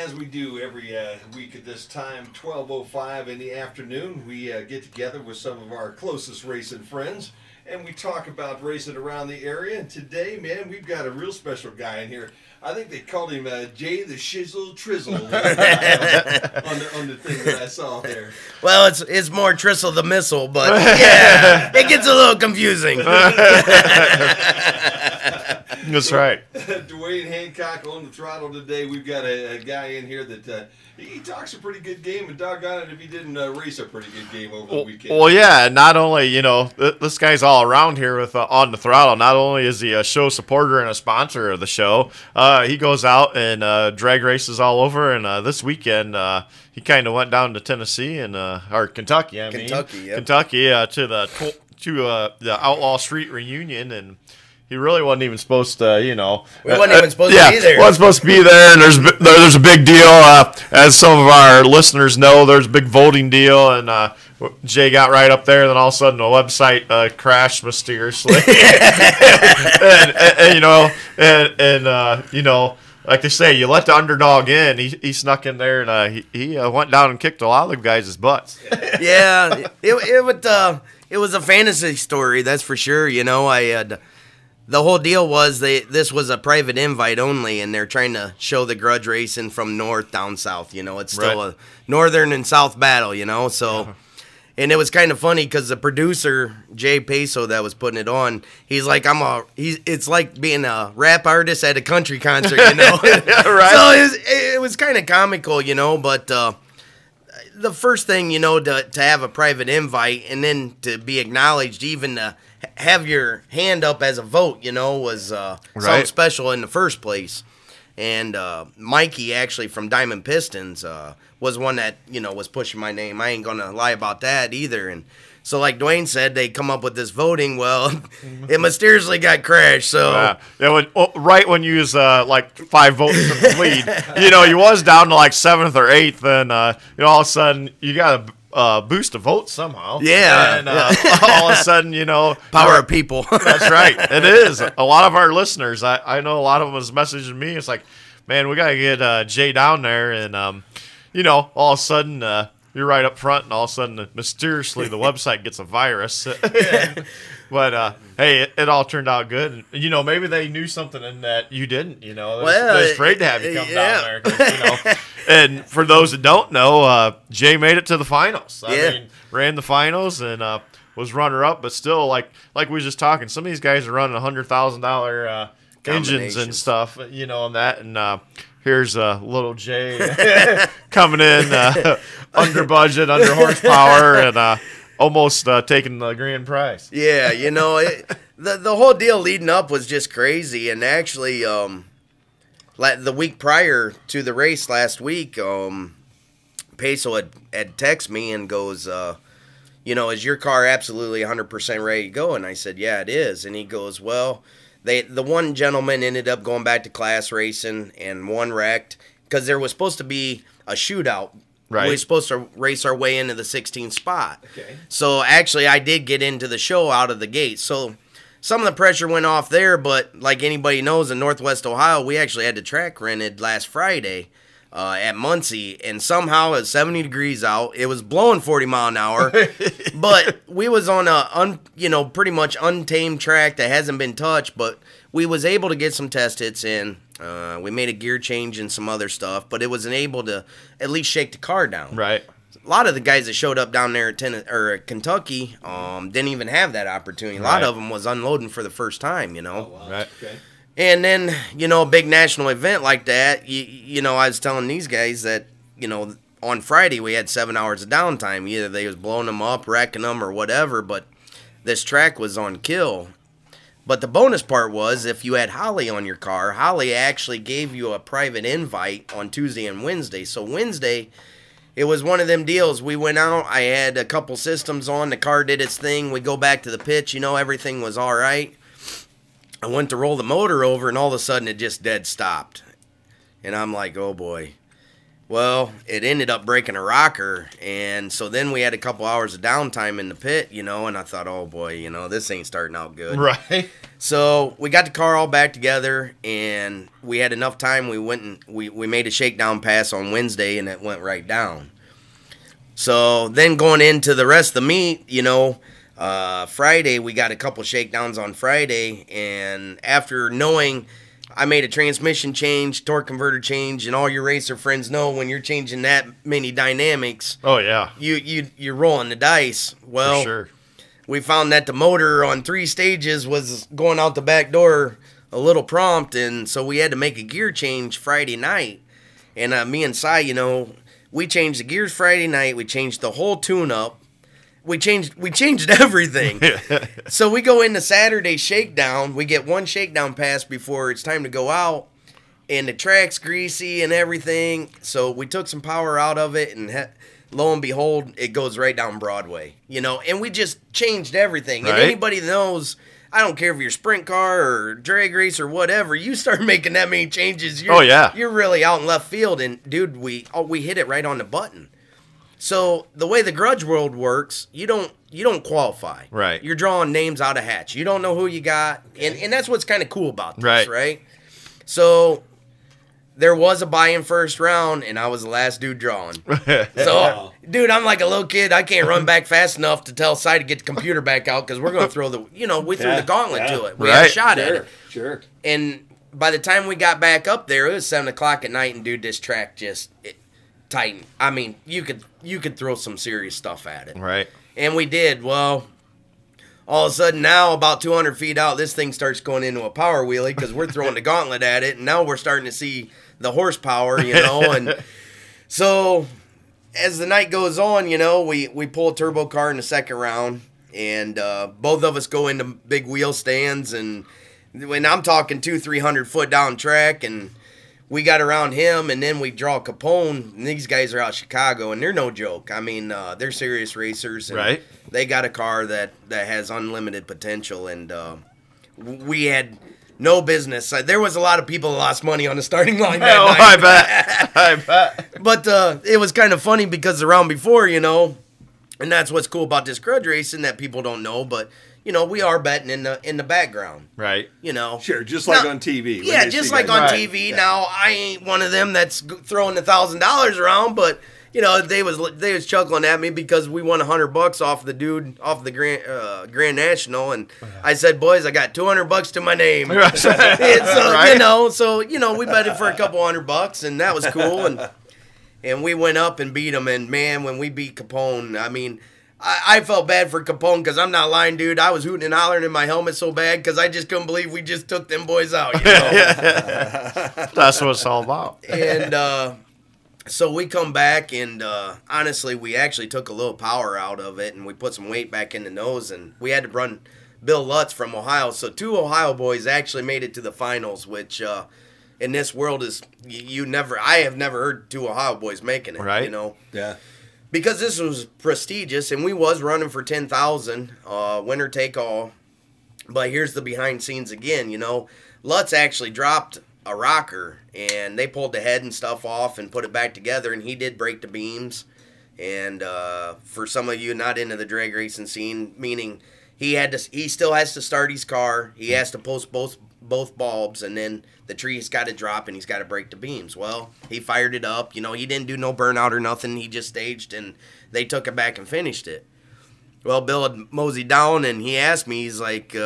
as we do every week at this time, 12:05 in the afternoon, we get together with some of our closest racing friends, and we talk about racing around the area. And today, man, we've got a real special guy in here. I think they called him Jay the Shizzle Trizzle on the thing that I saw there. Well, it's more Tristle the Missile, but yeah, it gets a little confusing. That's right. Dwayne Hancock on the throttle today. We've got a guy in here that he talks a pretty good game, and doggone it if he didn't race a pretty good game over the weekend. Well, yeah, not only, this guy's all around here with On the Throttle. Not only is he a show supporter and a sponsor of the show, he goes out and drag races all over, and this weekend he kind of went down to Tennessee or Kentucky, Kentucky to the Outlaw Street reunion, and he really wasn't even supposed to, We wasn't even supposed to be there. Wasn't supposed to be there, and there's a big deal. As some of our listeners know, there's a big voting deal, and Jay got right up there, and then all of a sudden the website crashed mysteriously. Like they say, you let the underdog in. He snuck in there, and he went down and kicked a lot of the guys' butts. Yeah, it was a fantasy story, that's for sure. The whole deal was this was a private invite only, and they're trying to show the grudge racing from north down south. It's still a northern and south battle, So, and it was kind of funny because the producer Jay Peso that was putting it on, he's like, it's like being a rap artist at a country concert, Yeah, right. So it was kind of comical, But the first thing, to have a private invite and then to be acknowledged, even to have your hand up as a vote, was something special in the first place. And Mikey, actually, from Diamond Pistons, was one that, was pushing my name. I ain't going to lie about that either. And so, like Dwayne said, they come up with this voting. Well, it mysteriously got crashed. So right when you was like 5 votes from the lead, you was down to like 7th or 8th, and all of a sudden you got a boost of votes somehow. Yeah. And all of a sudden, power of people. That's right. It is. A lot of our listeners, I know a lot of them was messaging me. It's like, man, we got to get Jay down there, and all of a sudden you're right up front, and all of a sudden, mysteriously, the website gets a virus. But, hey, it all turned out good. And, maybe they knew something in that you didn't, They're afraid to have you come down there. 'Cause, and for those that don't know, Jay made it to the finals. I mean, ran the finals and was runner-up, but still, like we were just talking, some of these guys are running $100,000 engines and stuff, on that, and here's little Jay coming in under budget, under horsepower, and almost taking the grand prize. Yeah, the whole deal leading up was just crazy. And actually, the week prior to the race last week, Peso had texted me and goes, is your car absolutely 100% ready to go? And I said, yeah, it is. And he goes, well, the one gentleman ended up going back to class racing, and one wrecked because there was supposed to be a shootout. Right. We were supposed to race our way into the 16th spot. Okay. So actually, I did get into the show out of the gate. So some of the pressure went off there, but like anybody knows, in Northwest Ohio, we actually had the track rented last Friday at Muncie, and somehow it's 70 degrees out. It was blowing 40 mile an hour, but we was on a pretty much untamed track that hasn't been touched, but we was able to get some test hits in. We made a gear change and some other stuff, but it wasn't able to at least shake the car down. Right. A lot of the guys that showed up down there at Kentucky didn't even have that opportunity. A lot of them was unloading for the first time, Oh, wow. Right. Okay. And then, a big national event like that, I was telling these guys that, on Friday we had 7 hours of downtime. Either they was blowing them up, wrecking them, or whatever, but this track was on kill. But the bonus part was, if you had Holly on your car, Holly actually gave you a private invite on Tuesday and Wednesday. So Wednesday, it was one of them deals. We went out, I had a couple systems on, the car did its thing, we go back to the pitch, everything was all right. I went to roll the motor over, and all of a sudden it just dead stopped. And I'm like, oh boy. Well, it ended up breaking a rocker, and so then we had a couple hours of downtime in the pit, and I thought, oh boy, this ain't starting out good. Right. So we got the car all back together, and we had enough time. We went and we made a shakedown pass on Wednesday, and it went right down. So then going into the rest of the meet, Friday we got a couple shakedowns on Friday, and after knowing I made a transmission change, torque converter change, and all your racer friends know when you're changing that many dynamics. Oh yeah. You're rolling the dice. Well, for sure. We found that the motor on 3 stages was going out the back door a little prompt, and so we had to make a gear change Friday night. And me and Cy, we changed the gears Friday night. We changed the whole tune-up. We changed everything. So we go into Saturday shakedown. We get one shakedown pass before it's time to go out, and the track's greasy and everything. So we took some power out of it, and lo and behold, it goes right down Broadway. And we just changed everything. Right. And anybody that knows, I don't care if you're sprint car or drag race or whatever, you start making that many changes. You're really out in left field. And dude, we hit it right on the button. So the way the grudge world works, you don't qualify. Right. You're drawing names out of hats. You don't know who you got, and that's what's kind of cool about this, right? So there was a buy-in first round, and I was the last dude drawing. So, dude, I'm like a little kid. I can't run back fast enough to tell Cy to get the computer back out because we're going to throw we threw the gauntlet to it. We had a shot at it. Sure. And by the time we got back up there, it was 7 o'clock at night, and dude, this track just tightened. I mean, you could throw some serious stuff at it. Right. And we did. Well, all of a sudden now, about 200 feet out, this thing starts going into a power wheelie because we're throwing the gauntlet at it, and now we're starting to see the horsepower, and so as the night goes on, we pull a turbo car in the second round, and both of us go into big wheel stands, and when I'm talking 200-300 foot down track, and we got around him, and then we draw Capone, and these guys are out Chicago, and they're no joke. I mean, they're serious racers, and right. They got a car that has unlimited potential, and we had no business. There was a lot of people that lost money on the starting line that night. I bet. But it was kind of funny because the round before, and that's what's cool about this grudge racing that people don't know, but we are betting in the background. Right. Sure, just like on TV. Yeah, just like on TV. Yeah. Now, I ain't one of them that's throwing $1,000 around, but they was chuckling at me because we won $100 off the dude off the Grand National, and I said, boys, I got $200 to my name. And so, right. We betted for a couple $100, and that was cool, and we went up and beat them, and man, when we beat Capone, I mean, I felt bad for Capone because I'm not lying, dude. I was hooting and hollering in my helmet so bad because I just couldn't believe we just took them boys out. That's what it's all about. And so we come back, and honestly, we actually took a little power out of it, and we put some weight back in the nose, and we had to run Bill Lutz from Ohio. So 2 Ohio boys actually made it to the finals, which in this world is I have never heard 2 Ohio boys making it. Right. Yeah. Because this was prestigious, and we was running for 10,000, winner take all. But here's the behind scenes again. Lutz actually dropped a rocker, and they pulled the head and stuff off and put it back together, and he did break the beams. And for some of you not into the drag racing scene, meaning he still has to start his car, he has to post both bulbs, and then the tree's got to drop, and he's got to break the beams. Well, he fired it up. He didn't do no burnout or nothing. He just staged, and they took it back and finished it. Well, Bill had moseyed down, and he asked me, he's like, do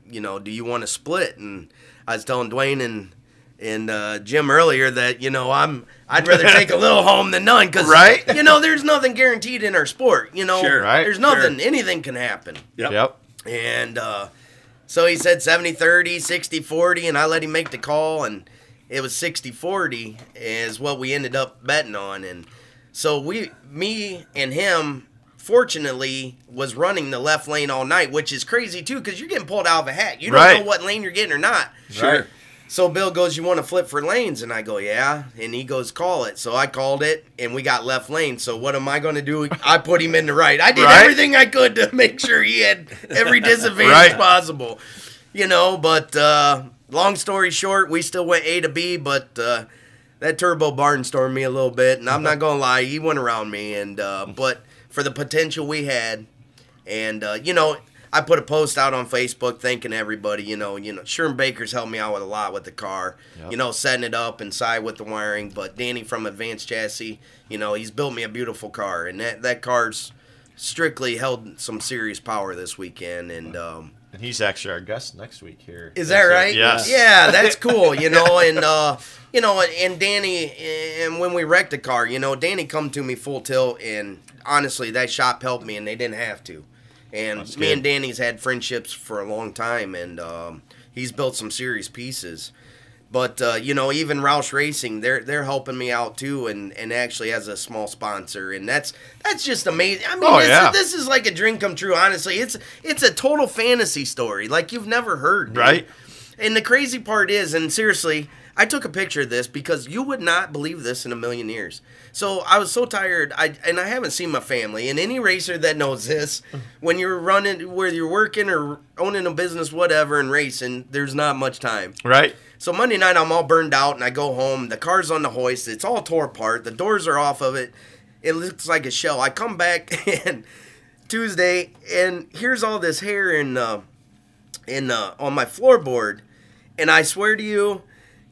you want to split? And I was telling Dwayne and Jim earlier that, I'd rather take a little home than none because, right? There's nothing guaranteed in our sport. Sure, right? There's nothing. Sure. Anything can happen. Yep. And so he said 70-30, 60-40, and I let him make the call, and it was 60-40 is what we ended up betting on. And so me and him, fortunately, was running the left lane all night, which is crazy, too, because you're getting pulled out of a hat. You don't know what lane you're getting or not. Sure. Right. So Bill goes, you want to flip for lanes? And I go, yeah. And he goes, call it. So I called it, and we got left lane. So what am I going to do? I put him in the right. I did everything I could to make sure he had every disadvantage possible. But long story short, we still went A to B, but that turbo barnstormed me a little bit, and I'm not gonna lie, he went around me, and but for the potential we had, and you know, I put a post out on Facebook thanking everybody. You know, Sherm Baker's helped me out with a lot with the car. Yep. You know, setting it up inside with the wiring. But Danny from Advanced Chassis, you know, he's built me a beautiful car, and that car's strictly held some serious power this weekend, and he's actually our guest next week here. Is that right? Yes. Yeah, that's cool. You know, and you know, and Danny, and when we wrecked the car, you know, Danny come to me full tilt, and honestly, that shop helped me, and they didn't have to. And That's me good. and Danny's had friendships for a long time, and he's built some serious pieces. But you know, even Roush Racing, they're helping me out too, and actually as a small sponsor, and that's just amazing. I mean, this is like a dream come true. Honestly, it's a total fantasy story like you've never heard, dude. Right? And the crazy part is, and seriously, I took a picture of this because you would not believe this in a million years. So I was so tired, and I haven't seen my family. And any racer that knows this, when you're running, whether you're working or owning a business, whatever, and racing, there's not much time. Right. So Monday night, I'm all burned out, and I go home. The car's on the hoist. It's all tore apart. The doors are off of it. It looks like a shell. I come back and Tuesday, and here's all this hair on my floorboard. And I swear to you,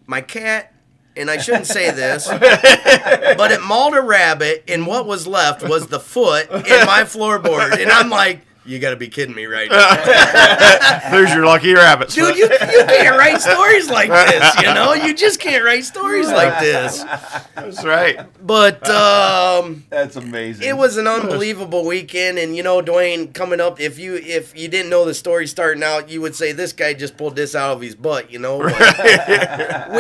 my cat, and I shouldn't say this, but it mauled a rabbit, and what was left was the foot in my floorboard. And I'm like, you got to be kidding me right now. There's your lucky rabbit. Dude, you can't write stories like this, you know? You just can't write stories like this. That's right. But that's amazing. it was an unbelievable weekend, and you know, Dwayne, coming up, if you didn't know the story starting out, you would say this guy just pulled this out of his butt, you know? But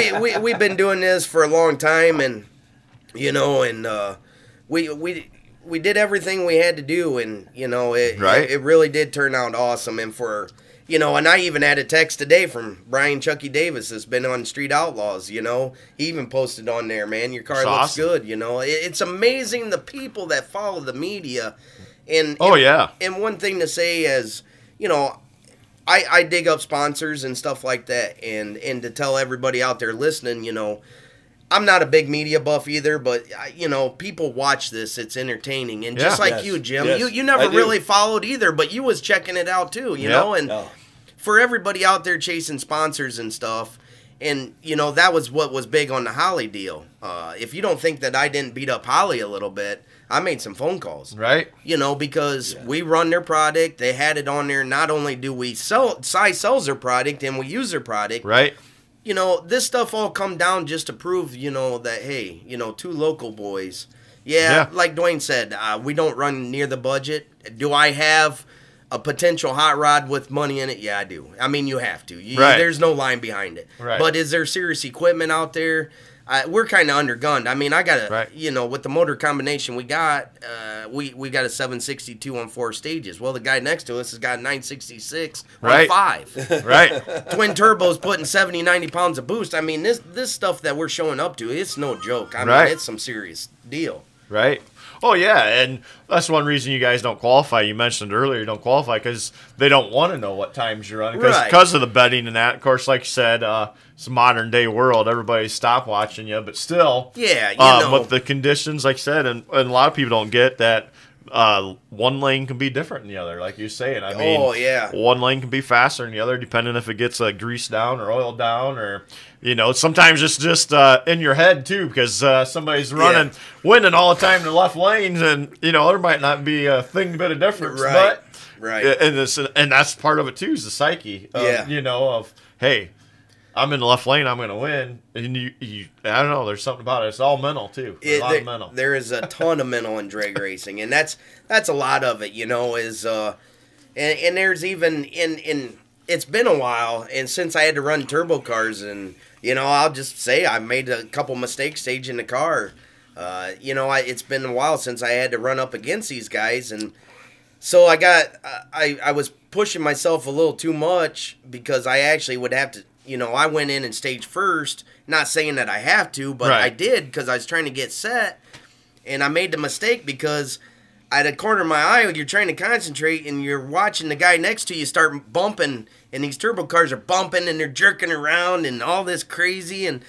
we've been doing this for a long time, and you know, and we did everything we had to do, and you know, it really did turn out awesome. And for, you know, and I even had a text today from Brian Chucky Davis that's been on Street Outlaws. You know, he even posted on there, man, your car looks awesome. good. You know, it's amazing the people that follow the media. And and one thing to say is, you know, I dig up sponsors and stuff like that, and to tell everybody out there listening, you know, I'm not a big media buff either, but, you know, people watch this. It's entertaining. And just like you, Jim, you never really followed either, but you was checking it out too, you know? And for everybody out there chasing sponsors and stuff, and, you know, that was what was big on the Holly deal. If you don't think that I didn't beat up Holly a little bit, I made some phone calls. Right. You know, because we run their product. They had it on there. Not only do we sell, Cy sells their product and we use their product. Right. You know, this stuff all come down just to prove, you know, that, hey, you know, two local boys. Yeah, like Dwayne said, we don't run near the budget. Do I have a potential hot rod with money in it? Yeah, I do. I mean, you have to. There's no line behind it. Right. But is there serious equipment out there? We're kind of undergunned. I mean, I got a, you know, with the motor combination we got, we got a 762 on 4 stages. Well, the guy next to us has got a 966 on 5. Right. Twin turbos putting 70, 90 pounds of boost. I mean, this stuff that we're showing up to, it's no joke. I mean, it's some serious deal. Right. Oh, yeah, and that's one reason you guys don't qualify. You mentioned earlier you don't qualify because they don't want to know what times you're running because of the betting and that. Of course, like you said, it's a modern-day world. Everybody's stop-watching you, but still, you know. with the conditions, like I said, and a lot of people don't get that one lane can be different than the other, like you're saying. I mean, one lane can be faster than the other, depending if it gets greased down or oiled down, or you know, sometimes it's just in your head too, because somebody's winning all the time in the left lanes, and you know there might not be a bit of difference, but and that's part of it too, is the psyche, you know, of hey, I'm in the left lane, I'm going to win. And you, I don't know, there's something about it. It's all mental, too. A lot of mental. There is a ton of mental in drag racing, and that's a lot of it, you know, is, and there's even, it's been a while, and since I had to run turbo cars, and, you know, I'll just say I made a couple mistakes staging the car. You know, it's been a while since I had to run up against these guys, and so I was pushing myself a little too much because I actually would have to, you know, I went in and staged first, not saying that I have to, but I did because I was trying to get set, and I made the mistake because at a corner of my eye, you're trying to concentrate, and you're watching the guy next to you start bumping, and these turbo cars are bumping, and they're jerking around, and all this crazy, and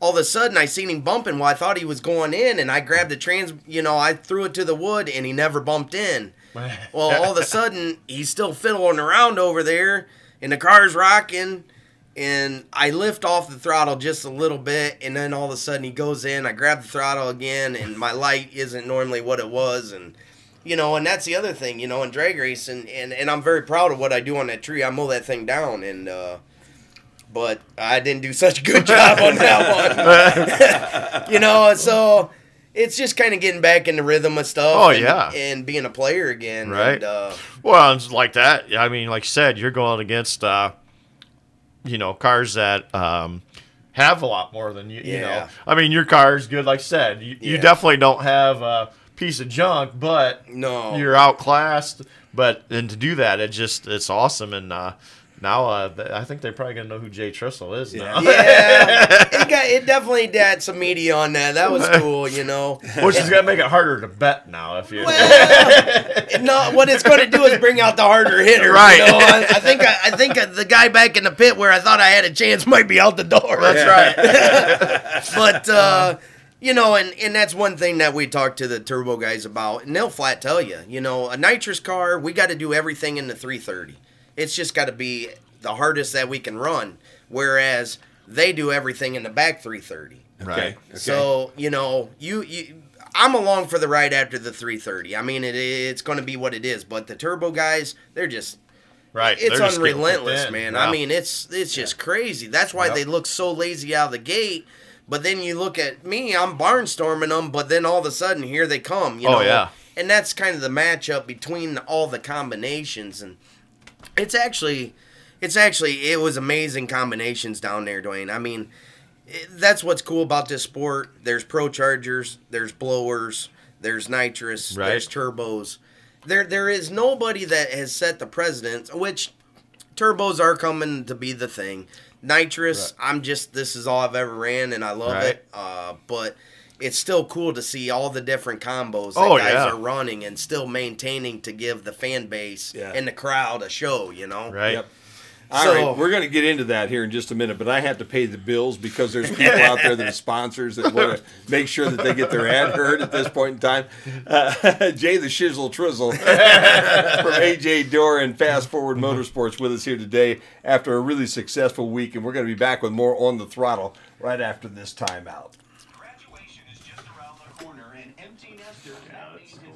all of a sudden I seen him bumping. Well, I thought he was going in, and I grabbed the I threw it to the wood, and he never bumped in. Well, all of a sudden he's still fiddling around over there, and the car's rocking, and I lift off the throttle just a little bit, and then all of a sudden he goes in. I grab the throttle again, and my light isn't normally what it was, and and that's the other thing, in drag racing, and I'm very proud of what I do on that tree. I mow that thing down, and but I didn't do such a good job on that one. So it's just kind of getting back in the rhythm of stuff. Oh, and, yeah. and being a player again. Right. And, well, it's like that. I mean, like you said, you're going against, cars that have a lot more than you. Yeah. You know, I mean, your car is good. Like I said, you Yeah. definitely don't have a piece of junk, but No. you're outclassed. And to do that, it's awesome. And now I think they're probably gonna know who Jay Tristle is now. Yeah, it definitely had some media on that. That was cool, Which is gonna make it harder to bet now if you. No, what it's going to do is bring out the harder hitter. Right. I think the guy back in the pit where I thought I had a chance might be out the door. That's right. But and that's one thing that we talked to the turbo guys about, and they'll flat tell you, a nitrous car, we got to do everything in the 330. It's just got to be the hardest that we can run, whereas they do everything in the back 330. Right. Okay. So, I'm along for the ride after the 330. I mean, it's going to be what it is, but the turbo guys, they're just Right. it's They're just getting unrelentless, kicked in. man. Yeah. I mean, it's just crazy. That's why they look so lazy out of the gate. But then you look at me, I'm barnstorming them, but then all of a sudden, here they come, Oh, yeah. And that's kind of the matchup between all the combinations, and it was amazing combinations down there, Dwayne. I mean, that's what's cool about this sport. There's pro chargers, there's blowers, there's nitrous, Right. there's turbos. There is nobody that has set the precedent, which turbos are coming to be the thing. Nitrous, this is all I've ever ran, and I love it. But it's still cool to see all the different combos that guys are running and still maintaining to give the fan base and the crowd a show, Right. Yep. All right, we're going to get into that here in just a minute, but I have to pay the bills because there's people out there that are sponsors that want to make sure that they get their ad heard at this point in time. Jay the Shizzle Trizzle from AJ Door and Fast Forward Motorsports with us here today after a really successful week, and we're going to be back with more On the Throttle right after this timeout. Graduation is just around the corner, and empty nesters now means it's time to...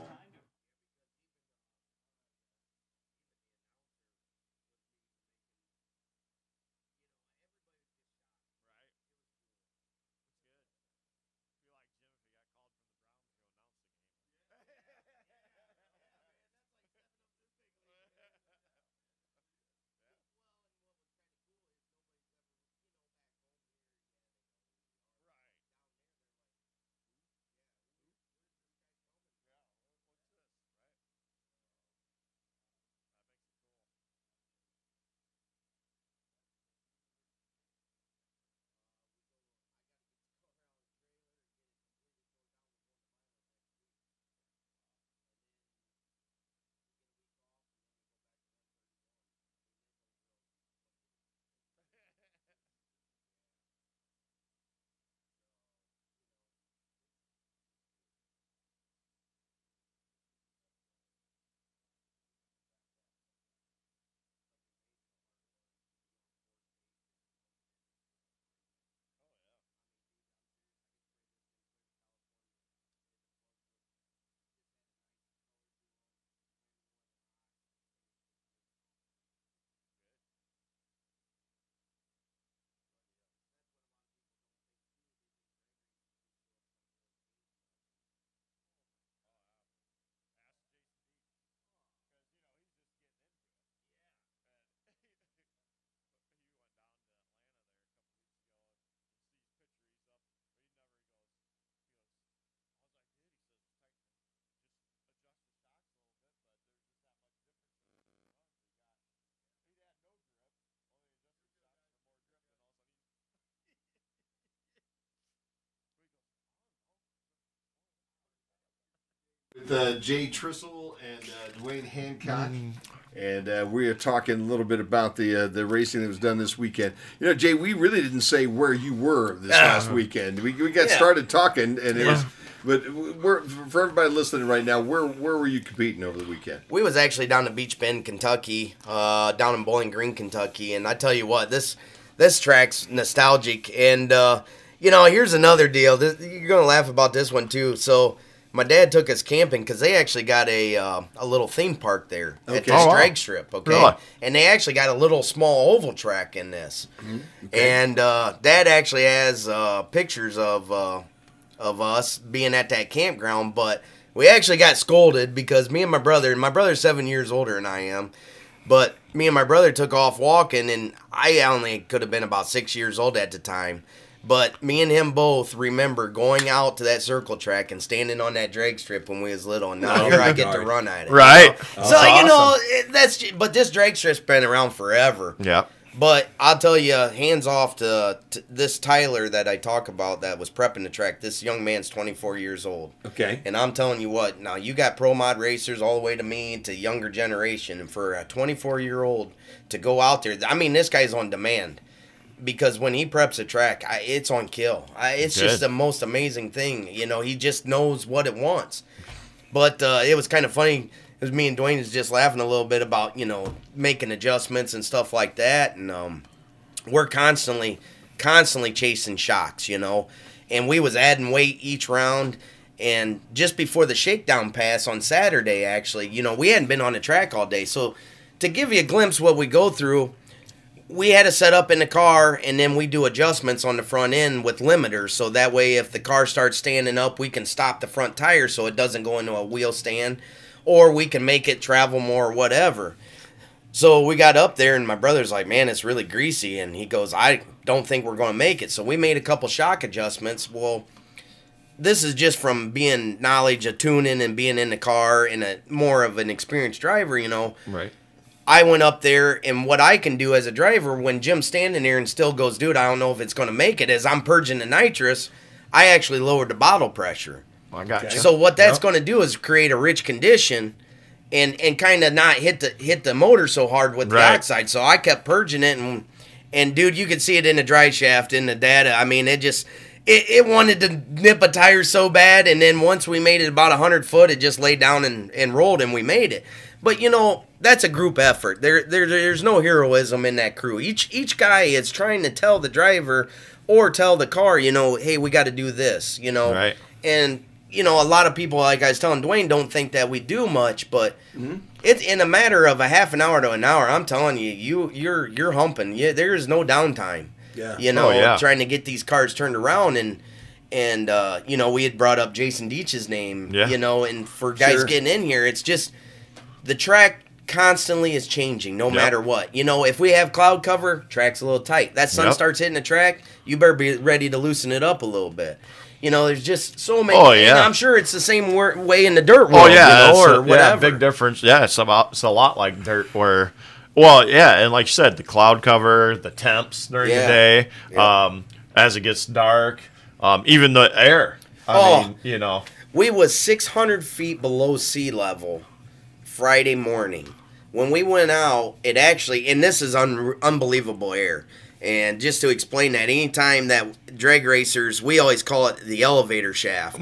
With Jay Tristle and Dwayne Hancock. And we are talking a little bit about the racing that was done this weekend. You know, Jay, we really didn't say where you were this last weekend. We got started talking, and it was. But for everybody listening right now, where were you competing over the weekend? We was actually down in Beach Bend, Kentucky, down in Bowling Green, Kentucky, and I tell you what, this track's nostalgic. And you know, here's another deal. You're gonna laugh about this one too. So my dad took us camping because they actually got a little theme park there at this drag strip. Okay, really? And they actually got a little small oval track in this. Okay. And Dad actually has pictures of us being at that campground, but we actually got scolded because me and my brother's 7 years older than I am, but me and my brother took off walking, and I only could have been about 6 years old at the time. But me and him both remember going out to that circle track and standing on that drag strip when we was little, and now here I get to run at it. Right. You know? So, awesome. You know, but this drag strip's been around forever. Yeah. But I'll tell you, hands off to this Tyler that I talk about that was prepping the track. This young man's 24 years old. Okay. And I'm telling you what, now you got pro mod racers all the way to me to younger generation. And for a 24-year-old to go out there, I mean, this guy's on demand. Because when he preps a track, it's on kill. It's just the most amazing thing. You know, he just knows what it wants. But it was kind of funny. It was me and Dwayne was just laughing a little bit about, you know, making adjustments and stuff like that. And we're constantly chasing shocks, you know. And we was adding weight each round. And just before the shakedown pass on Saturday, actually, you know, we hadn't been on the track all day. So to give you a glimpse of what we go through, we had to set up in the car, and then we do adjustments on the front end with limiters, so that way if the car starts standing up, we can stop the front tire so it doesn't go into a wheel stand, or we can make it travel more or whatever. So we got up there, and my brother's like, man, it's really greasy, and he goes, I don't think we're going to make it. So we made a couple shock adjustments. Well, this is just from being knowledge of tuning and being in the car and a more of an experienced driver, you know. Right. I went up there, and what I can do as a driver, when Jim's standing there and still goes, dude, I don't know if it's going to make it, as I'm purging the nitrous, I actually lowered the bottle pressure. I got you. So what that's going to do is create a rich condition and kind of not hit the motor so hard with the oxide. So I kept purging it, and dude, you could see it in the dry shaft, in the data. I mean, it wanted to nip a tire so bad, and then once we made it about 100 foot, it just laid down and rolled, and we made it. But, you know, that's a group effort. There's no heroism in that crew. Each guy is trying to tell the driver or tell the car, you know, hey, we got to do this, you know. Right. And, you know, a lot of people, like I was telling Dwayne, don't think that we do much, but it's in a matter of a half an hour to an hour. I'm telling you, you're humping. There is no downtime. Yeah. You know, trying to get these cars turned around, and you know, we had brought up Jason Deitch's name, you know, and for guys getting in here, it's just the track constantly is changing no matter what. You know, if we have cloud cover, track's a little tight. That sun starts hitting the track, you better be ready to loosen it up a little bit. You know, there's just so many. Oh, yeah. And I'm sure it's the same way in the dirt world, you know, or whatever. Yeah, big difference. Yeah, it's a lot like dirt where, well, yeah, and like you said, the cloud cover, the temps during the day, as it gets dark, even the air. I mean, you know. We was 600 feet below sea level Friday morning. When we went out, it actually, and this is unbelievable air. And just to explain that, anytime that drag racers, we always call it the elevator shaft.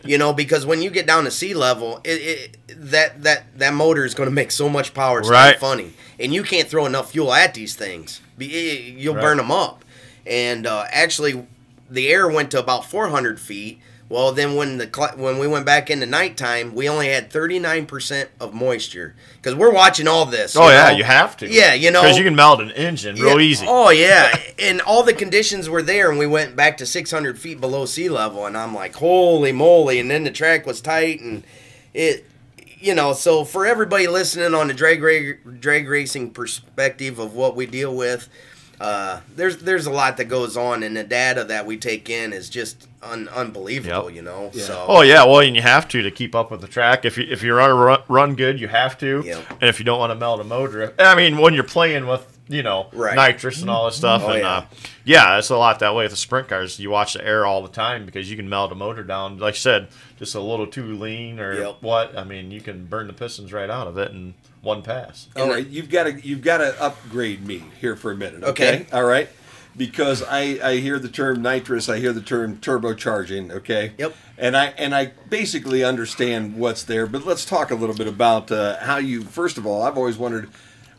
You know, because when you get down to sea level, that motor is going to make so much power, it's not funny. And you can't throw enough fuel at these things. You'll burn them up. And actually, the air went to about 400 feet. Well, then when we went back into nighttime, we only had 39% of moisture. Because we're watching all this. Oh, yeah, you have to. Yeah, you know. Because you can melt an engine real easy. Oh, yeah. And all the conditions were there, and we went back to 600 feet below sea level. And I'm like, holy moly. And then the track was tight. And it, you know, so for everybody listening on the drag racing perspective of what we deal with, there's a lot that goes on, and the data that we take in is just unbelievable, you know. Yeah. So. Oh yeah, well, and you have to keep up with the track. If you run good, you have to. Yep. And if you don't want to melt a motor, I mean, when you're playing with Right. nitrous and all this stuff. Oh, and yeah. yeah, it's a lot that way with the sprint cars. You watch the air all the time because you can melt a motor down. Like I said, just a little too lean or Yep. what. I mean, you can burn the pistons right out of it in one pass. All right, you've got to upgrade me here for a minute. Okay. All right, because I hear the term nitrous, I hear the term turbocharging. Okay. Yep. And I basically understand what's there, but let's talk a little bit about how you. First of all, I've always wondered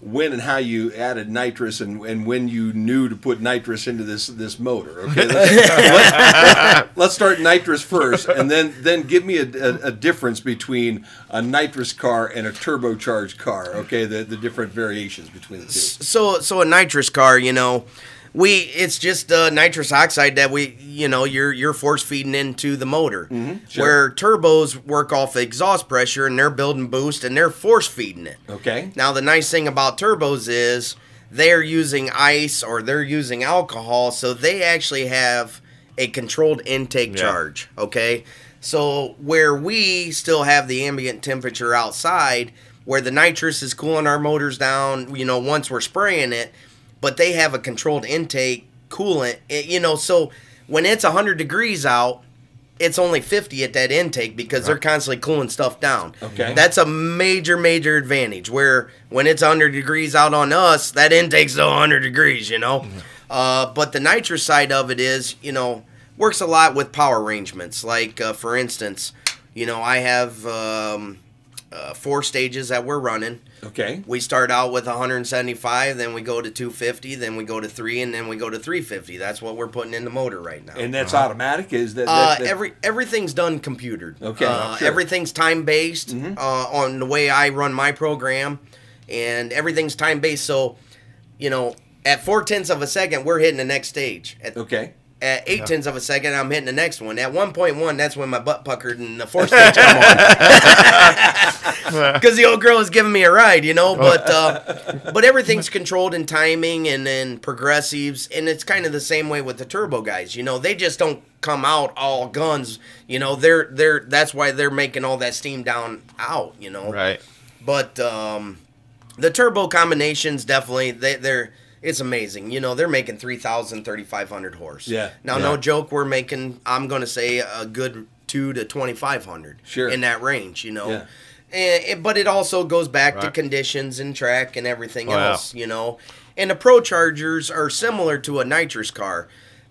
when and how you added nitrous and when you knew to put nitrous into this motor. Okay, let's start nitrous first, and then give me a difference between a nitrous car and a turbocharged car. Okay, the different variations between the two. So a nitrous car, it's just nitrous oxide that you're force feeding into the motor. Sure. Where turbos work off exhaust pressure and they're building boost and they're force feeding it. Okay. Now the nice thing about turbos is they're using ice or they're using alcohol, so they actually have a controlled intake charge. Okay. So where we still have the ambient temperature outside, where the nitrous is cooling our motors down, once we're spraying it. But they have a controlled intake coolant, so when it's 100 degrees out, it's only 50 at that intake because they're constantly cooling stuff down. Okay. That's a major, major advantage, where when it's 100 degrees out on us, that intake's still 100 degrees, But the nitrous side of it is, works a lot with power arrangements. Like, for instance, I have 4 stages that we're running. Okay. We start out with 175, then we go to 250, then we go to 3, and then we go to 350. That's what we're putting in the motor right now. And that's automatic? Is that Everything's done computered. Okay, sure. Everything's time based on the way I run my program, and everything's time based. So, at 4/10 of a second, we're hitting the next stage. Okay. At 8/10 of a second, I'm hitting the next one. At 1.1, that's when my butt puckered and the 4th stage come on. Because the old girl is giving me a ride, But everything's controlled in timing and then progressives, and it's kind of the same way with the turbo guys. They just don't come out all guns. That's why they're making all that steam down out. Right. But the turbo combinations definitely it's amazing. They're making 3,000, 3,500 horse. Yeah. Now, no joke, we're making, I'm going to say, a good 2 to 2,500 in that range, Yeah. But it also goes back to conditions and track and everything else, And the Pro Chargers are similar to a nitrous car.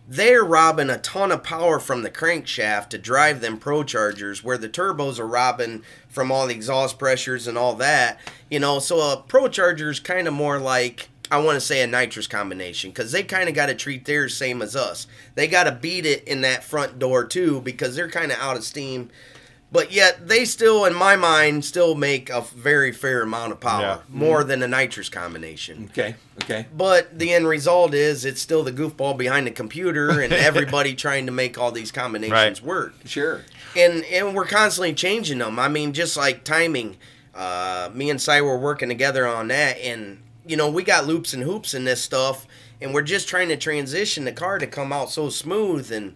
They're robbing a ton of power from the crankshaft to drive them Pro Chargers, where the turbos are robbing from all the exhaust pressures and all that. So a Pro Charger is kind of more like, I want to say, a nitrous combination, because they kind of got to treat theirs same as us. They got to beat it in that front door too, because they're kind of out of steam. But yet they still, in my mind, still make a very fair amount of power, more than a nitrous combination. Okay. But the end result is it's still the goofball behind the computer and everybody trying to make all these combinations work. Sure. And we're constantly changing them. I mean, just like timing, me and Cy were working together on that, and we got loops and hoops in this stuff, and we're just trying to transition the car to come out so smooth. And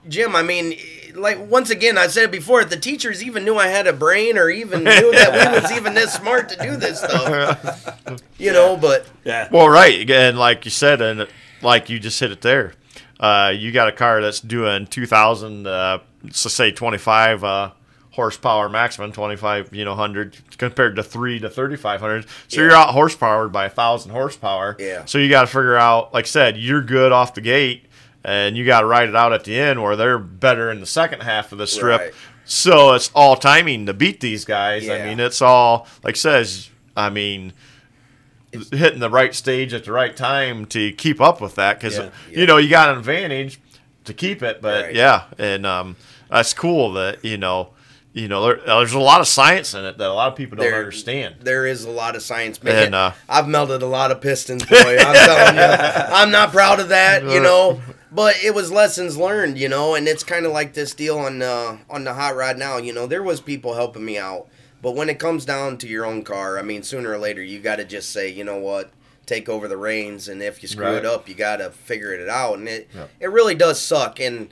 Jim, I mean, like, once again, I said it before, if the teachers even knew I had a brain or even knew that we was even this smart to do this stuff, but... Yeah. Well, right. Again, like you said, and like you just hit it there. You got a car that's doing 2,000, let's say 25 horsepower maximum, 2,500 compared to 3 to 3,500. So you're out horsepowered by 1,000 horsepower. Yeah. So you got to figure out, like I said, you're good off the gate, and you got to ride it out at the end where they're better in the second half of the strip. Right. So it's all timing to beat these guys. Yeah. I mean, it's all, like says, hitting the right stage at the right time to keep up with that, because you got an advantage to keep it. But and that's cool that there's a lot of science in it that a lot of people don't understand. There is a lot of science. Man, And, I've melted a lot of pistons, boy. I'm telling you, I'm not proud of that, But it was lessons learned, and it's kind of like this deal on the hot rod now. There was people helping me out, but when it comes down to your own car, I mean, sooner or later you got to just say, you know what, take over the reins, and if you screw it up, you got to figure it out, and it really does suck. And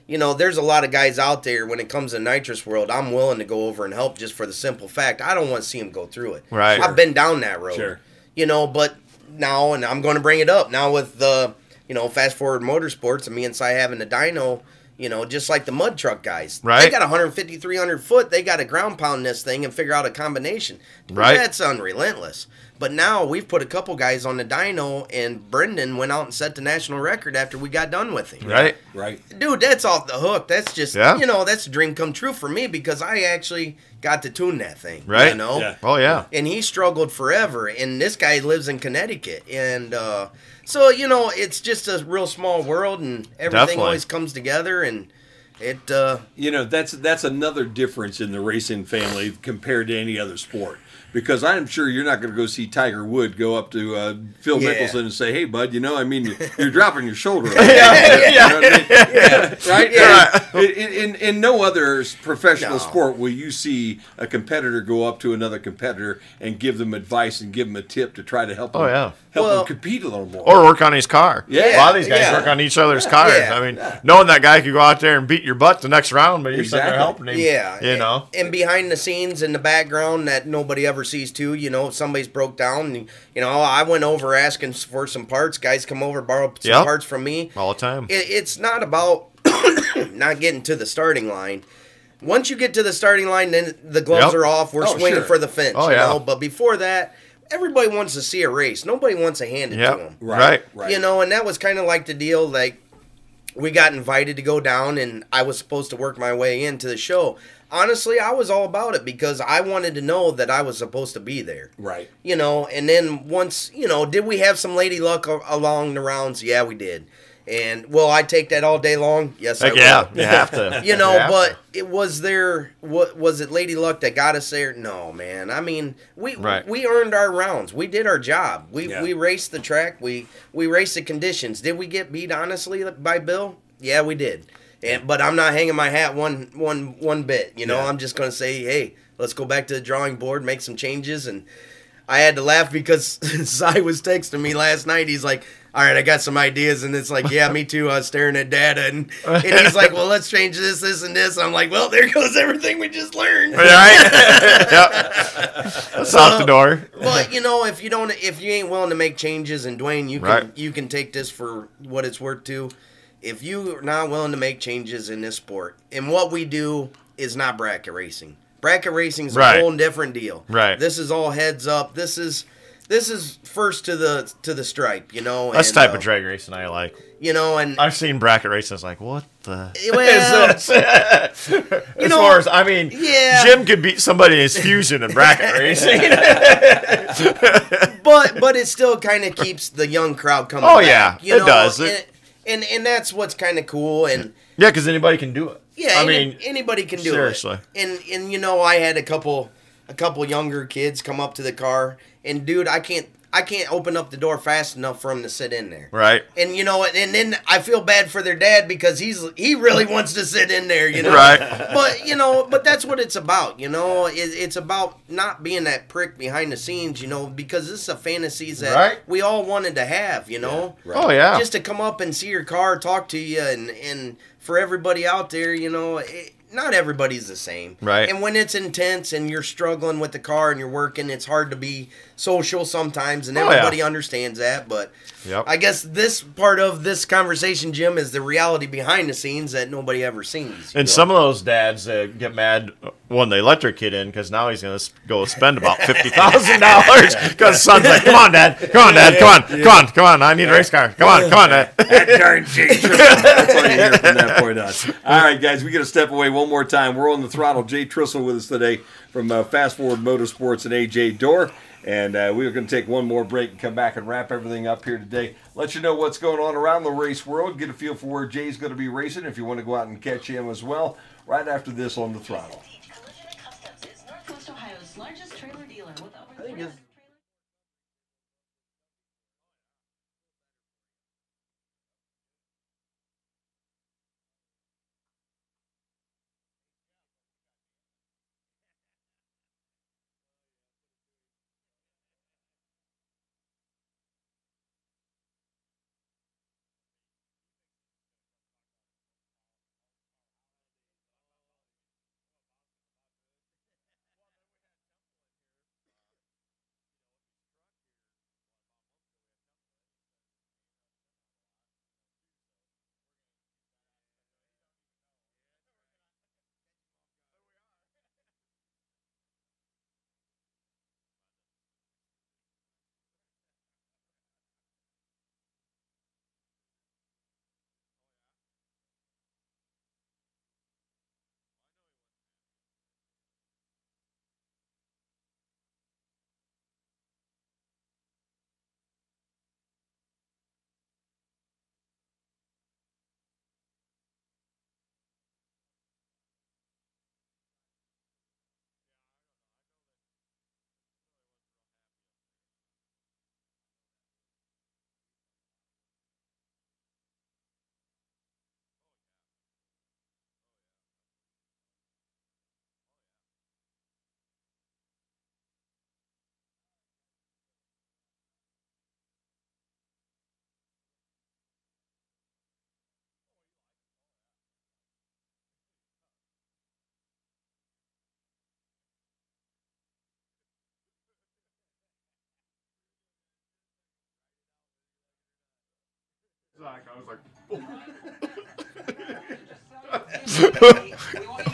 there's a lot of guys out there, when it comes to nitrous world, I'm willing to go over and help just for the simple fact I don't want to see them go through it. Right. I've been down that road. Sure. But now, and I'm going to bring it up now with the, Fast Forward Motorsports and me and Si having the dyno, just like the mud truck guys. Right. They got 150, 300 foot. They got to ground pound this thing and figure out a combination. Dude, Right. That's unrelentless. But now we've put a couple guys on the dyno, and Brendan went out and set the national record after we got done with him. Right. Right. Dude, that's off the hook. That's just, Yeah. that's a dream come true for me because I actually got to tune that thing. Right. Yeah. Oh, yeah. And he struggled forever. And this guy lives in Connecticut. And so, it's just a real small world, and everything Definitely. always comes together. And it, That's another difference in the racing family compared to any other sport. Because I'm sure you're not going to go see Tiger Wood go up to Phil Yeah. Mickelson and say, "Hey, bud, you're dropping your shoulder." Yeah. Right? Yeah. In no other professional No. sport will you see a competitor go up to another competitor and give them advice and give them a tip to try to help them, Oh, yeah. help Well- them compete a little more. Or work on his car. Yeah. A lot of these guys Yeah. work on each other's cars. Yeah. I mean, knowing that guy could go out there and beat your butt the next round, but you're sitting there Exactly. helping him. Yeah. You know? And behind the scenes in the background that nobody ever sees too, if somebody's broke down, I went over asking for some parts. Guys come over, borrow some Yep. parts from me. All the time. It's not about not getting to the starting line. Once you get to the starting line, then the gloves Yep. are off. We're Oh, swinging sure. for the fence, Oh, yeah. But before that, everybody wants to see a race. Nobody wants to hand it to Yep. them. Right. Right. And that was kind of like the deal. Like, we got invited to go down, and I was supposed to work my way into the show. Honestly, I was all about it because I wanted to know that I was supposed to be there. Right. And then once, did we have some lady luck along the rounds? Yeah, we did. And will I take that all day long? Yes, I Heck will. yeah. You have to. You You know, have but to. it was there. What was it, Lady Luck, that got us there? No, man. I mean, we Right. we earned our rounds. We did our job. We Yeah. we raced the track. We raced the conditions. Did we get beat honestly by Bill? Yeah, we did. But I'm not hanging my hat one bit. Yeah. I'm just gonna say, hey, let's go back to the drawing board, make some changes. And I had to laugh because Cy was texting me last night. He's like, all right, I got some ideas. And it's like, yeah, me too. I was staring at data. And he's like, well, let's change this, and this. I'm like, well, there goes everything we just learned. Right? Yep. That's out the door. But if you ain't willing to make changes, and Dwayne, Right. you can take this for what it's worth too. If you're not willing to make changes in this sport, and what we do is not bracket racing. Bracket racing is a Right. whole different deal. Right. This is all heads up. This is first to the stripe. That's the type of drag racing I like. And I've seen bracket racing. It's like, what the well, is this? As far as, I mean, yeah. Jim could beat somebody in his fusion in bracket racing. but it still kind of keeps the young crowd coming. Oh, back, yeah, it does. And that's what's kind of cool. And Yeah, because anybody can do it. yeah, I mean, anybody can do seriously. it. And I had a couple younger kids come up to the car, and dude, I can't open up the door fast enough for them to sit in there. right? And and then I feel bad for their dad because he really wants to sit in there, Right. But that's what it's about, It's about not being that prick behind the scenes, because this is a fantasies that Right. we all wanted to have, Right. Oh, yeah. Just to come up and see your car, talk to you, and for everybody out there, not everybody's the same. Right. And when it's intense and you're struggling with the car and you're working, it's hard to be social sometimes, and Oh, yeah. everybody understands that. But Yep. I guess this part of this conversation, Jim, is the reality behind the scenes that nobody ever sees. And some of those dads get mad when they let their kid in because now he's going to go spend about $50,000 because son's like, come on, Dad. Come on. I need a race car. Come on, Dad. That darn Jay Trissel. That's all you hear from that point on. All right, guys, we got to step away one more time. We're on the throttle. Jay Trissel with us today from Fast Forward Motorsports and AJ Door. And we're going to take one more break and come back and wrap everything up here today. Let you know what's going on around the race world. Get a feel for where Jay's going to be racing if you want to go out and catch him as well. Right after this on the throttle. Collision & Customs is Northwest Ohio's largest trailer dealer with over 300 trailers.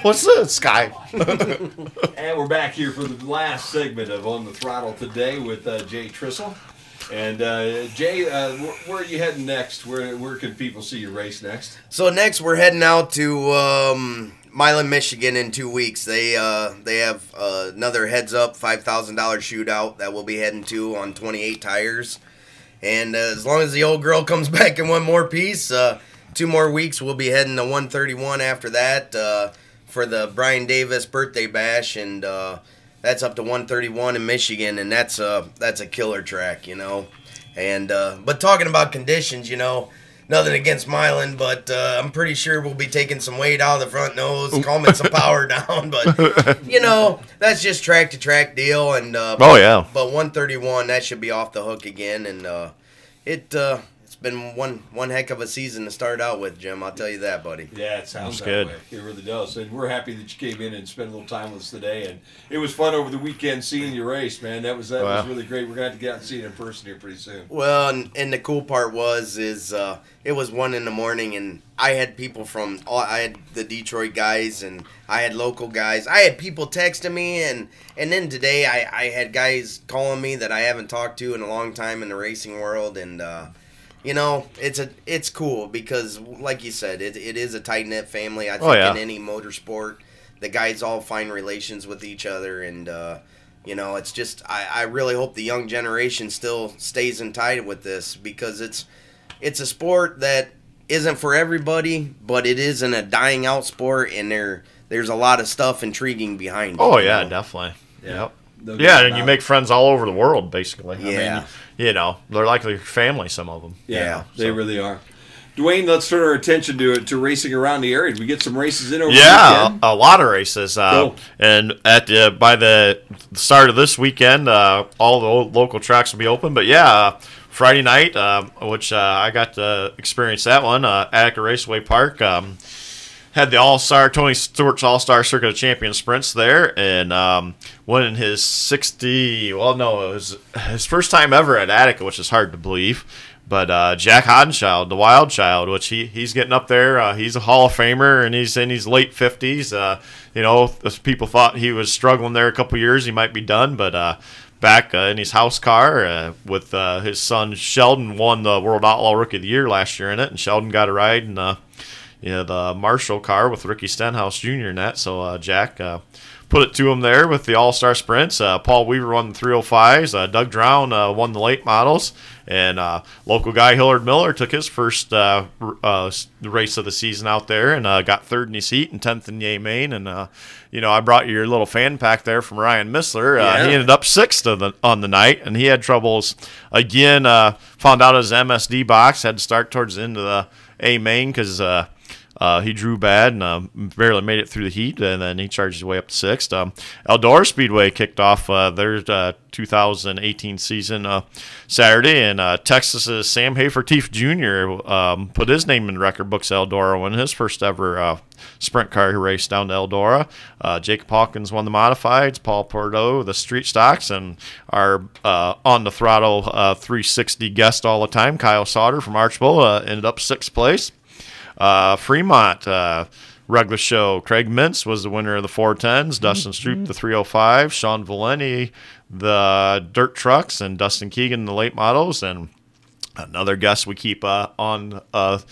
What's this guy? And we're back here for the last segment of On the Throttle today with Jay Trissel. And Jay, where are you heading next? Where can people see you race next? So next we're heading out to Milan, Michigan in 2 weeks. They have another heads up $5,000 shootout that we'll be heading to on 28 tires. And as long as the old girl comes back in one more piece, 2 more weeks we'll be heading to 131 after that for the Brian Davis birthday bash, and that's up to 131 in Michigan, and that's a killer track, you know. And but talking about conditions, you know, nothing against Milan, but I'm pretty sure we'll be taking some weight out of the front nose, calming some power down. But you know, that's just track to track deal. And Oh yeah. but 131 that should be off the hook again, and it's been one heck of a season to start out with, Jim. I'll tell you that, buddy. Yeah, it sounds that good. way. It really does. And we're happy that you came in and spent a little time with us today. And it was fun over the weekend seeing you race, man. That was really great. We're going to have to get out and see it in person here pretty soon. Well, and the cool part is it was 1 a.m, and I had people I had the Detroit guys, and I had local guys. I had people texting me, and then today I had guys calling me that I haven't talked to in a long time in the racing world, and you know, it's cool because, like you said, it is a tight-knit family. I think in any motorsport, the guys all find relations with each other, and you know, it's just I really hope the young generation still stays in tight with this, because it's a sport that isn't for everybody, but it isn't a dying out sport, and there's a lot of stuff intriguing behind it. Oh yeah, definitely. Yeah. Yep. Yeah, and you make friends all over the world, basically. Yeah. I mean, you know, they're like your family, some of them. Yeah, they really are. Dwayne, let's turn our attention to racing around the area. Did we get some races in over the weekend? A lot of races. Cool. And by the start of this weekend, all the local tracks will be open. But yeah, Friday night, which I got to experience that one, Attica Raceway Park. Had the All-Star, Tony Stewart's All-Star Circuit of Champions sprints there, and winning his it was his first time ever at Attica, which is hard to believe. But Jack Hodenschild, the Wild Child, which he's getting up there. He's a Hall of Famer, and he's in his late 50s. You know, people thought he was struggling there a couple years. He might be done, but back in his house car with his son Sheldon, won the World Outlaw Rookie of the Year last year in it, and Sheldon got a ride in the Marshall car with Ricky Stenhouse Jr. in that. So Jack put it to him there with the All-Star sprints. Paul Weaver won the 305s. Doug Drown won the late models. And local guy Hillard Miller took his first race of the season out there and got 3rd in his heat and 10th in the A main. And I brought you your little fan pack there from Ryan Missler. He ended up 6th on the night, and he had troubles again. Found out his MSD box, had to start towards the end of the A main because he drew bad and barely made it through the heat, and then he charged his way up to 6th. Eldora Speedway kicked off their 2018 season Saturday, and Texas's Sam Haferteef Jr. Put his name in the record books at Eldora, winning his first ever sprint car race down to Eldora. Jacob Hawkins won the modifieds, Paul Porto the street stocks, and our on the throttle 360 guest all the time, Kyle Sauter from Archbold, ended up 6th place. Fremont regular show, Craig Mintz was the winner of the 410s, Dustin Stroop the 305, Sean Valeni the dirt trucks, and Dustin Keegan the late models. And another guest we keep on the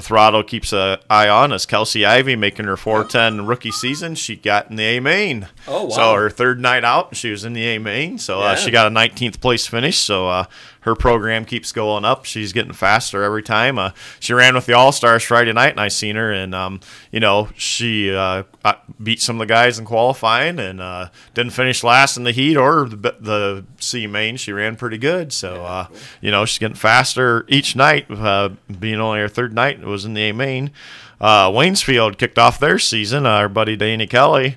throttle keeps an eye on is Kelsey Ivey, making her 410 rookie season. She got in the A main. Oh, wow. So her 3rd night out, she was in the A main. So she got a 19th place finish. So her program keeps going up. She's getting faster every time. She ran with the All-Stars Friday night, and I seen her. And, she beat some of the guys in qualifying and didn't finish last in the heat or the C main. She ran pretty good. So, she's getting faster each night, being only her 3rd night. It was in the A main. Waynesfield kicked off their season. Our buddy Danny Kelly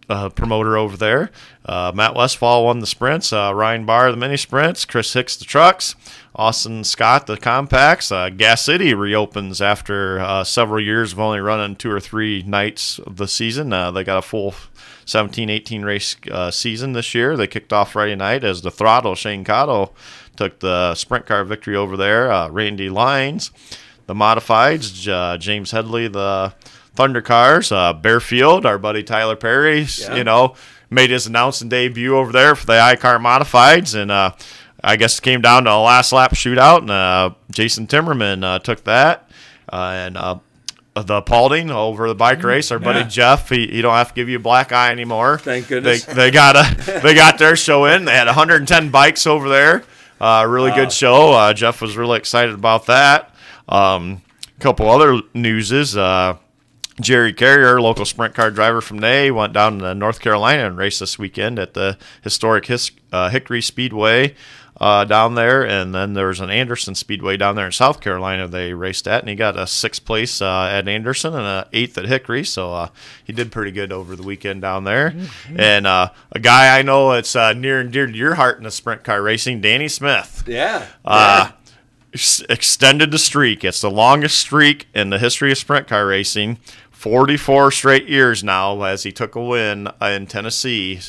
promoter over there. Matt Westfall won the sprints. Ryan Barr the mini sprints. Chris Hicks the trucks. Austin Scott the compacts. Gas City reopens after several years of only running 2 or 3 nights of the season. They got a full 17-18 race season this year. They kicked off Friday night as the Throttle Shane Cotto took the sprint car victory over there. Randy Lyons, the modifieds. James Headley, the Thunder Cars. Bearfield, our buddy Tyler Perry, made his announcing debut over there for the iCar modifieds, and I guess it came down to a last lap shootout, and Jason Timmerman took that, and the Paulding over the bike race. Our buddy Jeff, he don't have to give you a black eye anymore. Thank goodness. They got their show in. They had 110 bikes over there. Really good show. Jeff was really excited about that. Couple other newses. Jerry Carrier, local sprint car driver from Ney, went down to North Carolina and raced this weekend at the historic Hickory Speedway down there. And then there was an Anderson Speedway down there in South Carolina they raced at, and he got a 6th place at Anderson and an 8th at Hickory. So he did pretty good over the weekend down there. Mm-hmm. And a guy I know that's near and dear to your heart in the sprint car racing, Danny Smith. Yeah. Extended the streak. It's the longest streak in the history of sprint car racing. 44 straight years now as he took a win in Tennessee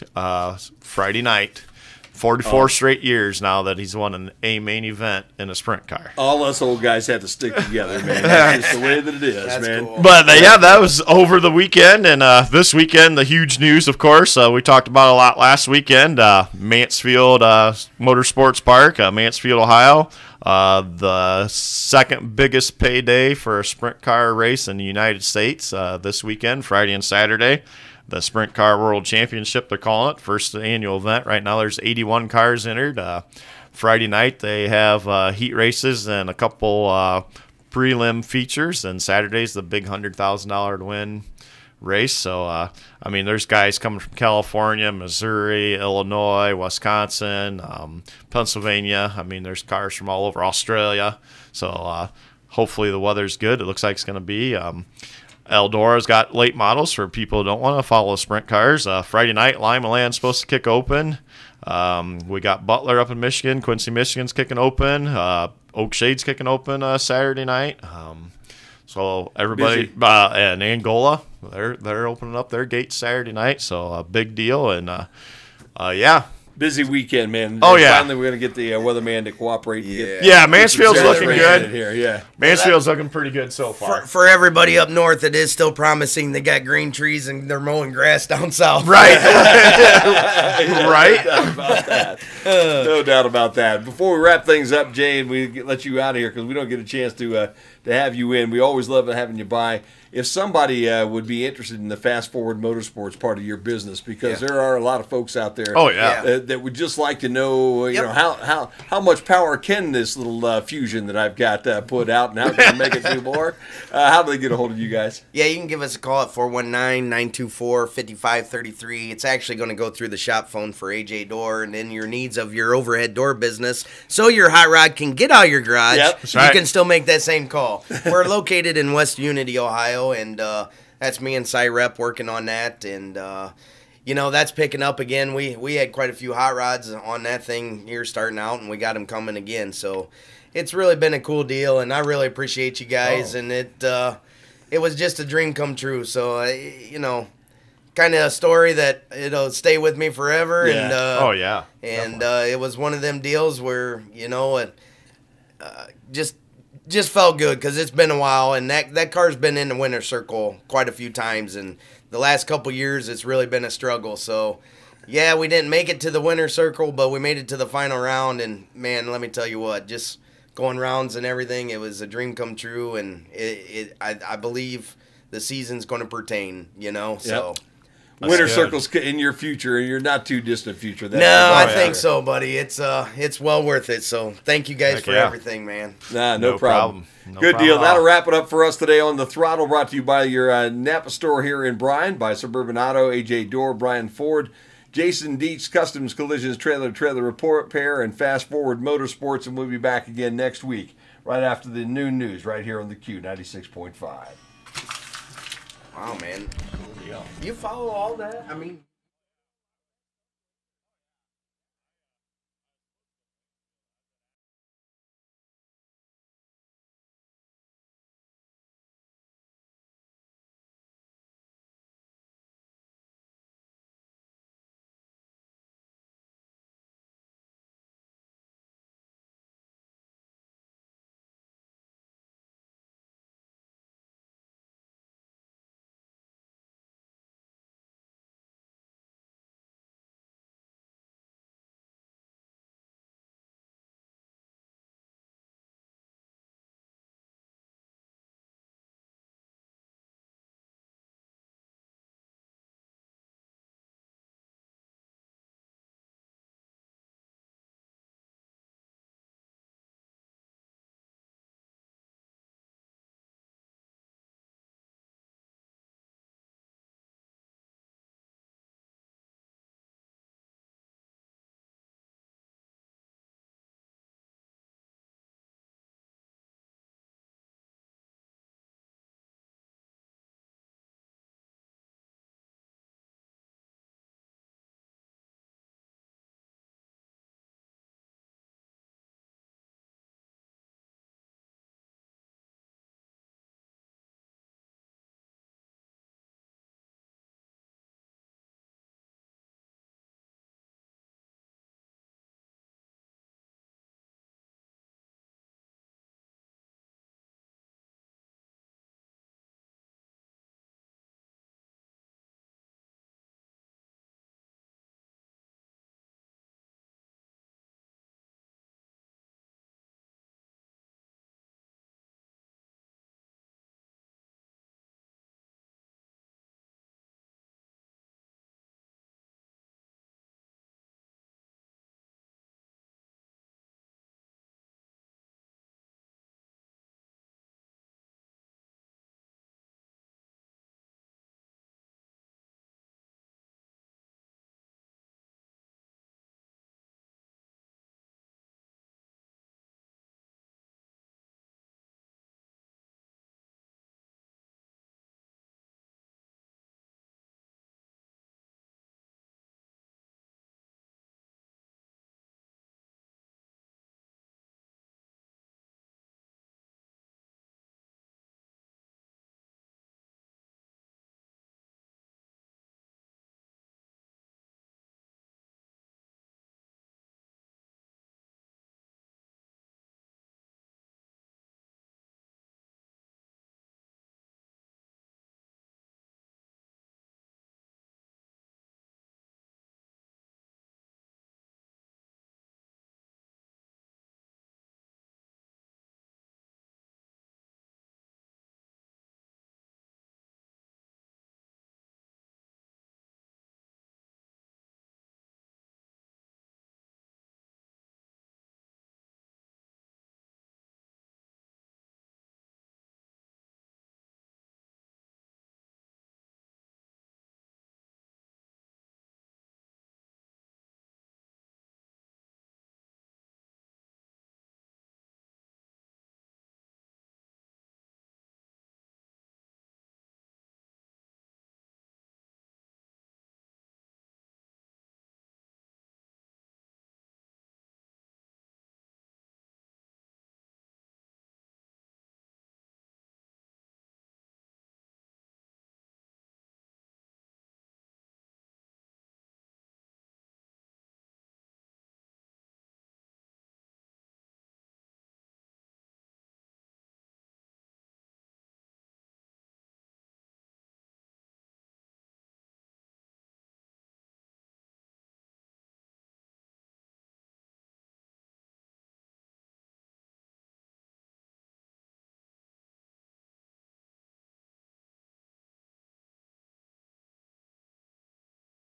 Friday night. 44 straight years now that he's won a main event in a sprint car. All us old guys have to stick together, man. That's just the way that it is, That's man. cool. But, that was over the weekend. And this weekend, the huge news, of course, we talked about a lot last weekend. Mansfield Motorsports Park, Mansfield, Ohio. The second biggest payday for a sprint car race in the United States this weekend, Friday and Saturday. The Sprint Car World Championship, they're calling it, first annual event. Right now there's 81 cars entered. Friday night they have heat races and a couple prelim features, and Saturday's the big $100,000 to win race. So, there's guys coming from California, Missouri, Illinois, Wisconsin, Pennsylvania. There's cars from all over Australia. So hopefully the weather's good. It looks like it's going to be. Eldora's got late models for people who don't want to follow sprint cars. Friday night, Lima Land's supposed to kick open. We got Butler up in Michigan. Quincy, Michigan's kicking open. Oak Shade's kicking open Saturday night. So everybody and Angola, they're opening up their gates Saturday night. So a big deal, and Busy weekend, man. Oh, yeah. Finally, we're going to get the weatherman to cooperate. Mansfield's looking good. Here, yeah. Mansfield's looking pretty good so far. For everybody up north, it is still promising. They got green trees and they're mowing grass down south. Right. Right. No doubt about that. No doubt about that. Before we wrap things up, Jay, and we let you out of here because we don't get a chance to have you in. We always love having you by. If somebody would be interested in the Fast Forward Motorsports part of your business, because there are a lot of folks out there that would just like to know, you know, how much power can this little fusion that I've got put out, and how can I make it do more? How do they get a hold of you guys? Yeah, you can give us a call at 419-924-5533. It's actually going to go through the shop phone for AJ Door and in your needs of your overhead door business, so your hot rod can get out of your garage. Yep. You can still make that same call. We're located in West Unity, Ohio. And that's me and Cyrep working on that, and that's picking up again. We had quite a few hot rods on that thing here starting out, and we got them coming again. So it's really been a cool deal, and I really appreciate you guys. And it was just a dream come true. So kind of a story that it'll stay with me forever. Yeah. And it was one of them deals where just felt good because it's been a while, and that car's been in the winner's circle quite a few times, and the last couple years it's really been a struggle. So yeah, we didn't make it to the winner's circle, but we made it to the final round, and man, let me tell you what, just going rounds and everything, it was a dream come true, and I believe the season's going to pertain, so Winter circles in your future, in your not too distant future. I think so, buddy. It's well worth it. So thank you guys for everything, man. No problem. No Good problem deal. at all. That'll wrap it up for us today on The Throttle, brought to you by your Napa store here in Bryan, by Suburban Auto, AJ Door, Brian Ford, Jason Dietz, Customs Collisions, Trailer Repair, and Fast Forward Motorsports. And we'll be back again next week, right after the noon news, right here on the Q 96.5. Wow, man. You follow all that? I mean...